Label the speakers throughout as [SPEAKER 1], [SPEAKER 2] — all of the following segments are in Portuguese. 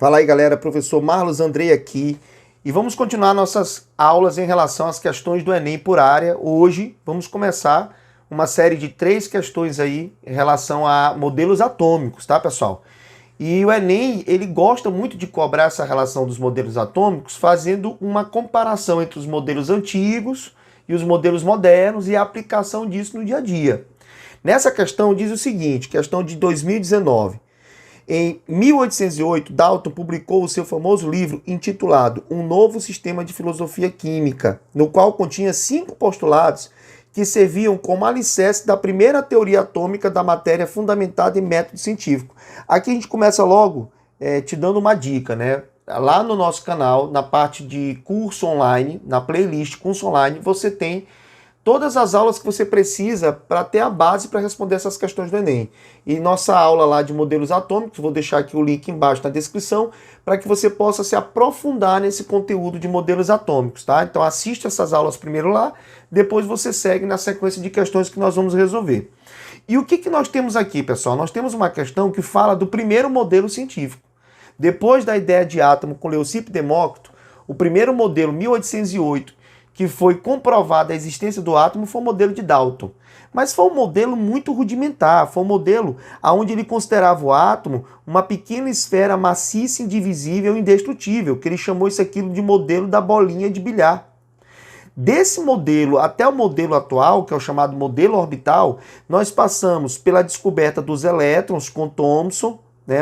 [SPEAKER 1] Fala aí, galera, professor Marlos Andrei aqui e vamos continuar nossas aulas em relação às questões do Enem por área. Hoje vamos começar uma série de 3 questões aí em relação a modelos atômicos, tá, pessoal? E o Enem, ele gosta muito de cobrar essa relação dos modelos atômicos, fazendo uma comparação entre os modelos antigos e os modelos modernos e a aplicação disso no dia a dia. Nessa questão diz o seguinte, questão de 2019. Em 1808, Dalton publicou o seu famoso livro intitulado Um Novo Sistema de Filosofia Química, no qual continha 5 postulados que serviam como alicerce da primeira teoria atômica da matéria fundamentada em método científico. Aqui a gente começa logo te dando uma dica, né? Lá no nosso canal, na parte de curso online, na playlist curso online, você tem todas as aulas que você precisa para ter a base para responder essas questões do Enem. E nossa aula lá de modelos atômicos, vou deixar aqui o link embaixo na descrição, para que você possa se aprofundar nesse conteúdo de modelos atômicos, tá? Então assista essas aulas primeiro lá, depois você segue na sequência de questões que nós vamos resolver. E o que nós temos aqui, pessoal? Nós temos uma questão que fala do primeiro modelo científico. Depois da ideia de átomo com Leucipo e Demócrito, o primeiro modelo, 1808, que foi comprovada a existência do átomo, foi o modelo de Dalton. Mas foi um modelo muito rudimentar, foi um modelo onde ele considerava o átomo uma pequena esfera maciça, indivisível e indestrutível, que ele chamou isso aqui de modelo da bolinha de bilhar. Desse modelo até o modelo atual, que é o chamado modelo orbital, nós passamos pela descoberta dos elétrons com Thomson,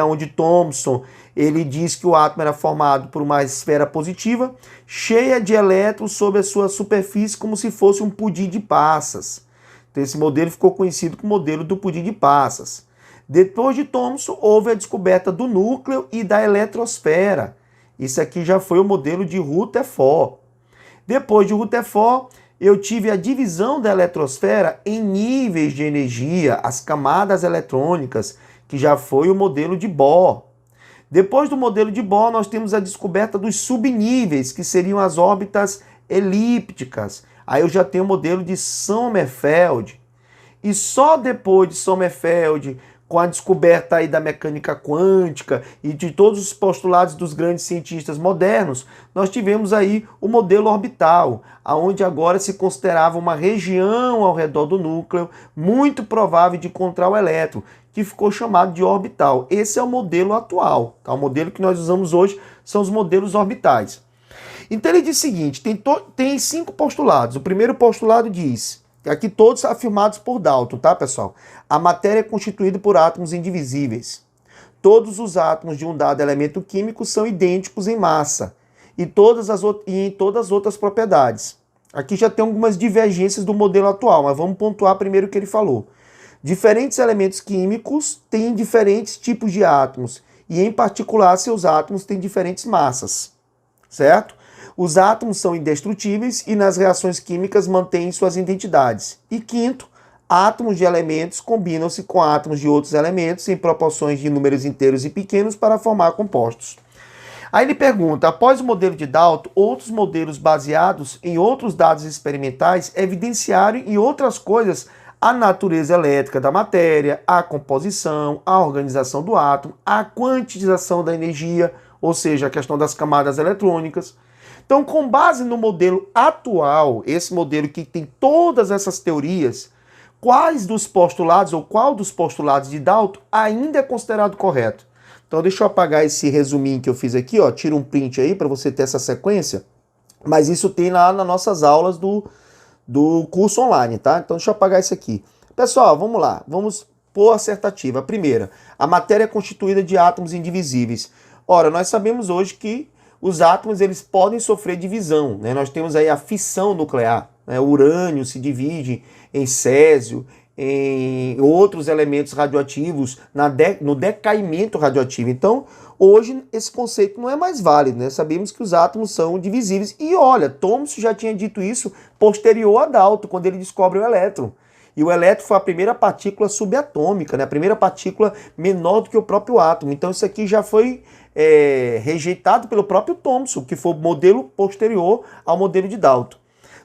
[SPEAKER 1] onde Thomson ele diz que o átomo era formado por uma esfera positiva, cheia de elétrons sobre a sua superfície, como se fosse um pudim de passas. Então esse modelo ficou conhecido como modelo do pudim de passas. Depois de Thomson, houve a descoberta do núcleo e da eletrosfera. Isso aqui já foi o modelo de Rutherford. Depois de Rutherford, eu tive a divisão da eletrosfera em níveis de energia, as camadas eletrônicas, que já foi o modelo de Bohr. Depois do modelo de Bohr, nós temos a descoberta dos subníveis, que seriam as órbitas elípticas. Aí eu já tenho o modelo de Sommerfeld. E só depois de Sommerfeld, com a descoberta aí da mecânica quântica e de todos os postulados dos grandes cientistas modernos, nós tivemos aí o modelo orbital, onde agora se considerava uma região ao redor do núcleo muito provável de encontrar o elétron, que ficou chamado de orbital. Esse é o modelo atual, tá? O modelo que nós usamos hoje são os modelos orbitais. Então ele diz o seguinte, tem 5 postulados. O primeiro postulado diz, aqui todos afirmados por Dalton, tá, pessoal? A matéria é constituída por átomos indivisíveis. Todos os átomos de um dado elemento químico são idênticos em massa e em todas as outras propriedades. Aqui já tem algumas divergências do modelo atual, mas vamos pontuar primeiro o que ele falou. Diferentes elementos químicos têm diferentes tipos de átomos e, em particular, seus átomos têm diferentes massas, certo? Os átomos são indestrutíveis e nas reações químicas mantêm suas identidades. E quinto, átomos de elementos combinam-se com átomos de outros elementos em proporções de números inteiros e pequenos para formar compostos. Aí ele pergunta, após o modelo de Dalton, outros modelos baseados em outros dados experimentais evidenciaram em outras coisas a natureza elétrica da matéria, a composição, a organização do átomo, a quantização da energia, ou seja, a questão das camadas eletrônicas. Então, com base no modelo atual, esse modelo que tem todas essas teorias, quais dos postulados ou qual dos postulados de Dalton ainda é considerado correto? Então, deixa eu apagar esse resuminho que eu fiz aqui, ó, tira um print aí para você ter essa sequência, mas isso tem lá nas nossas aulas do curso online, tá? Então deixa eu apagar isso aqui. Pessoal, vamos lá. Vamos pôr a assertativa. A primeira, a matéria é constituída de átomos indivisíveis. Ora, nós sabemos hoje que os átomos eles podem sofrer divisão, né? Nós temos aí a fissão nuclear, né? O urânio se divide em césio, em outros elementos radioativos, no decaimento radioativo. Então, hoje esse conceito não é mais válido, né? Sabemos que os átomos são divisíveis. E olha, Thomson já tinha dito isso posterior a Dalton, quando ele descobre o elétron. E o elétron foi a primeira partícula subatômica, né? A primeira partícula menor do que o próprio átomo. Então isso aqui já foi rejeitado pelo próprio Thomson, que foi o modelo posterior ao modelo de Dalton.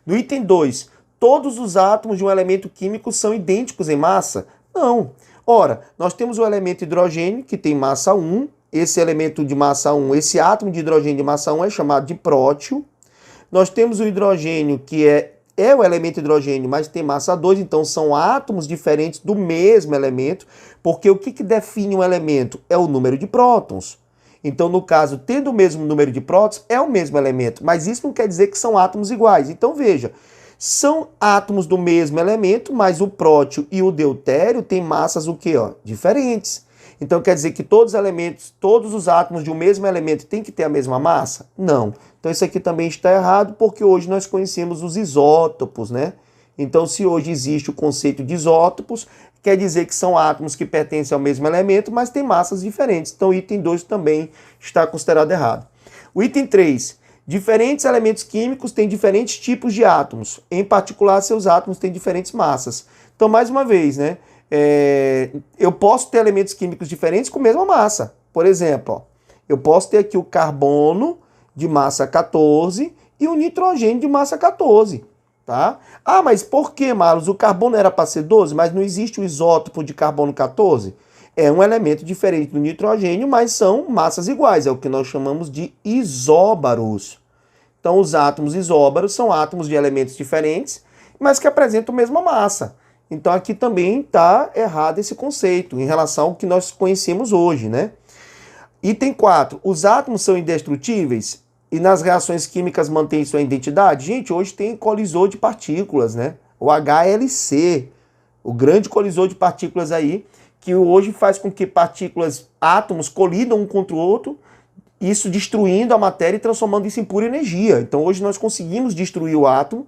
[SPEAKER 1] No item 2, todos os átomos de um elemento químico são idênticos em massa? Não. Ora, nós temos o elemento hidrogênio, que tem massa 1, esse elemento de massa 1, esse átomo de hidrogênio de massa 1 é chamado de prótio. Nós temos o hidrogênio, que é o elemento hidrogênio, mas tem massa 2, então são átomos diferentes do mesmo elemento, porque o que define um elemento? É o número de prótons. Então, no caso, tendo o mesmo número de prótons, é o mesmo elemento, mas isso não quer dizer que são átomos iguais. Então, veja, são átomos do mesmo elemento, mas o prótio e o deutério têm massas o quê? Diferentes. Então, quer dizer que todos os elementos, todos os átomos de um mesmo elemento têm que ter a mesma massa? Não. Então, isso aqui também está errado, porque hoje nós conhecemos os isótopos, né? Então, se hoje existe o conceito de isótopos, quer dizer que são átomos que pertencem ao mesmo elemento, mas têm massas diferentes. Então, o item 2 também está considerado errado. O item 3, diferentes elementos químicos têm diferentes tipos de átomos. Em particular, seus átomos têm diferentes massas. Então, mais uma vez, né? Eu posso ter elementos químicos diferentes com a mesma massa. Por exemplo, eu posso ter aqui o carbono de massa 14 e o nitrogênio de massa 14. Tá? Ah, mas por que, Marlos? O carbono era para ser 12, mas não existe o isótopo de carbono 14? É um elemento diferente do nitrogênio, mas são massas iguais. É o que nós chamamos de isóbaros. Então, os átomos isóbaros são átomos de elementos diferentes, mas que apresentam a mesma massa. Então, aqui também está errado esse conceito em relação ao que nós conhecemos hoje, né? Item 4. Os átomos são indestrutíveis? E nas reações químicas mantém sua identidade? Gente, hoje tem colisor de partículas, né? O HLC, o grande colisor de partículas aí, que hoje faz com que partículas, átomos, colidam um contra o outro, isso destruindo a matéria e transformando isso em pura energia. Então hoje nós conseguimos destruir o átomo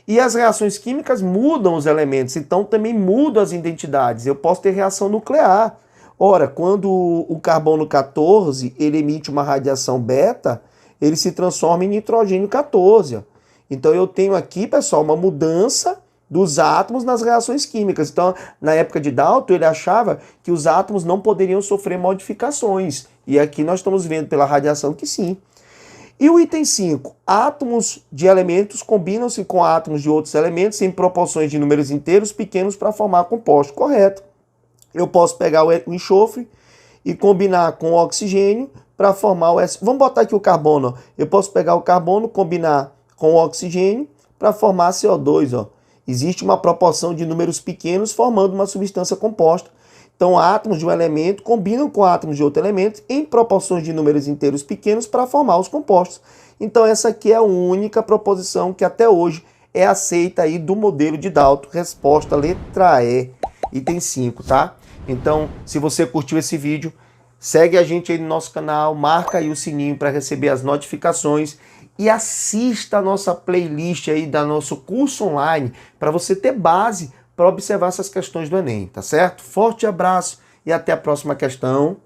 [SPEAKER 1] e as reações químicas mudam os elementos, então também mudam as identidades. Eu posso ter reação nuclear. Ora, quando o carbono 14 ele emite uma radiação beta, ele se transforma em nitrogênio 14. Então eu tenho aqui, pessoal, uma mudança dos átomos nas reações químicas. Então, na época de Dalton, ele achava que os átomos não poderiam sofrer modificações. E aqui nós estamos vendo pela radiação que sim. E o item 5, átomos de elementos combinam-se com átomos de outros elementos em proporções de números inteiros pequenos para formar composto. Correto. Eu posso pegar o enxofre e combinar com o oxigênio para formar o S. Vamos botar aqui o carbono. Eu posso pegar o carbono, combinar com o oxigênio para formar CO2. Ó. Existe uma proporção de números pequenos formando uma substância composta. Então, átomos de um elemento combinam com átomos de outro elemento em proporções de números inteiros pequenos para formar os compostos. Então, essa aqui é a única proposição que até hoje é aceita aí do modelo de Dalton. Resposta letra E, item 5, tá? Então, se você curtiu esse vídeo, segue a gente aí no nosso canal, marca aí o sininho para receber as notificações e assista a nossa playlist aí da nosso curso online para você ter base para observar essas questões do Enem, tá certo? Forte abraço e até a próxima questão.